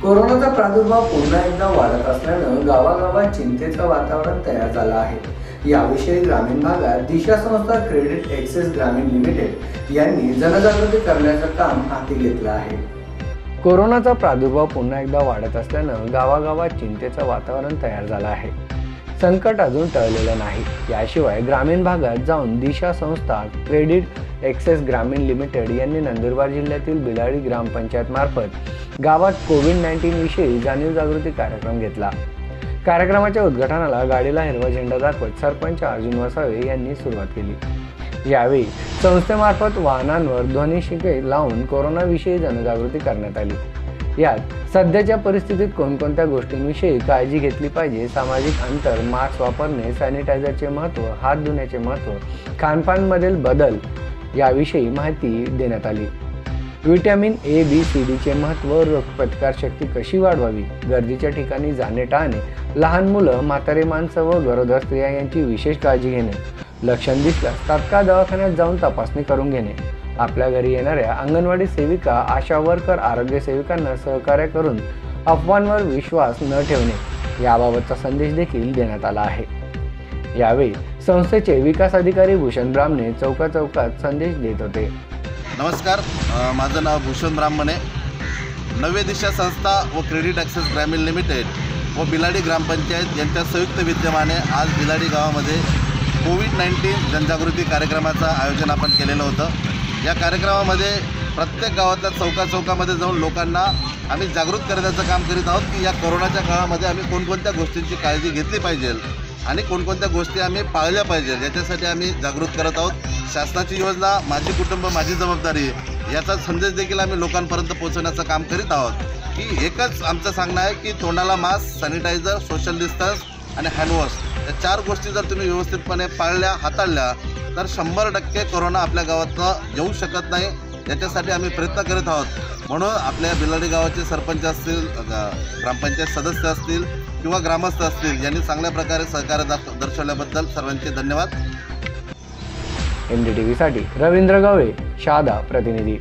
कोरोनाचा प्रादुर्भाव पुन्हा एकदा वाढत असल्यानं गावागावात चिंतेचं वातावरण तयार झालं आहे। याविषयी ग्रामीण भागात दिशा संस्था क्रेडिट एक्सेस ग्रामीण लिमिटेड यांनी जनजागृती करण्याचं काम हाती घेतलं आहे। कोरोनाचा प्रादुर्भाव पुन्हा एकदा वाढत असल्यानं गावागावात चिंतेचं वातावरण तयार झालं आहे। संकट अजून टळलेलं नाही। याशिवाय ग्रामीण भागात जाऊन दिशा संस्था क्रेडिट एक्सेस ग्रामीण लिमिटेड यांनी नंदुरबार जिल्ह्यातील बिलाडी ग्रामपंचायत मार्फत गावात कोविड-19 विषयी जाणीव जागृती कार्यक्रम घेतला। कार्यक्रमाच्या उद्घाटनाला गाडीला हिरवा झेंडा दाखवत सरपंच अर्जुन वसावे यांनी सुरुवात केली। यावेळी संस्थेमार्फत वाहनांवर ध्वनिशिके लावून कोरोनाविषयी जनजागृती करण्यात आली। यात सध्याच्या परिस्थितीत कोणकोणत्या गोष्टींविषयी काळजी घेतली पाहिजे, सामाजिक अंतर, मास्क वापरणे, सॅनिटायझरचे महत्त्व, हात धुण्याचे महत्त्व, खानपानमधील बदल याविषयी माहिती देण्यात आली। व्हिटॅमिन ए, बी, सी, डीचे महत्त्व, रोगप्रतिकारशक्ती कशी वाढवावी, गर्दीच्या ठिकाणी जाणे टाळणे, लहान मुलं, म्हातारे माणसं व गरोदर स्त्रिया यांची विशेष काळजी घेणे, लक्षण दिसल्यास तात्काळ दवाखान्यात जाऊन तपासणी करून घेणे, आपल्या घरी येणाऱ्या अंगणवाडी सेविका, आशा वर्कर, आरोग्य सेविकांना सहकार्य करून अफवांवर विश्वास न ठेवणे याबाबतचा संदेश देखील देण्यात आला आहे। यावेळी संस्थेचे विकास अधिकारी भूषण ब्राह्मणे चौकात संदेश देत होते। नमस्कार, माझं नाव भूषण ब्राह्मणे। नवे दिशा संस्था व क्रेडिट एक्सेस ग्रामीण लिमिटेड व बिलाडी ग्रामपंचायत यांच्या संयुक्त विद्यमाने आज बिलाडी गावामध्ये कोविड-19 जनजागृती कार्यक्रमाचं आयोजन आपण केलेलं होतं। या कार्यक्रमामध्ये प्रत्येक गावातल्या चौकामध्ये जाऊन लोकांना आम्ही जागृत करण्याचं काम करीत आहोत की या कोरोनाच्या काळामध्ये आम्ही कोणकोणत्या गोष्टींची काळजी घेतली पाहिजे आणि कोणकोणत्या गोष्टी आम्ही पाळल्या पाहिजे याच्यासाठी आम्ही जागृत करत आहोत। शासनाची योजना माझी कुटुंब माझी जबाबदारी याचा संदेश देखील आम्ही लोकांपर्यंत पोहोचवण्याचं काम करीत आहोत की एकच आमचं सांगणं आहे की तोंडाला मास्क, सॅनिटायझर, सोशल डिस्टन्स आणि हँडवॉश या 4 गोष्टी जर तुम्ही व्यवस्थितपणे पाळल्या, हाताळल्या तर 100% कोरोना आपल्या गावातनं येऊ शकत नाही। याच्यासाठी आम्ही प्रयत्न करीत आहोत। म्हणून आपल्या बिलाडी गावाचे सरपंच असतील, ग्रामपंचायत सदस्य असतील किंवा ग्रामस्थ असतील यांनी चांगल्या प्रकारे सहकार्य दर्शवल्याबद्दल सर्वांचे धन्यवाद। MDTV साठी रवींद्र गवळे, शहादा प्रतिनिधी।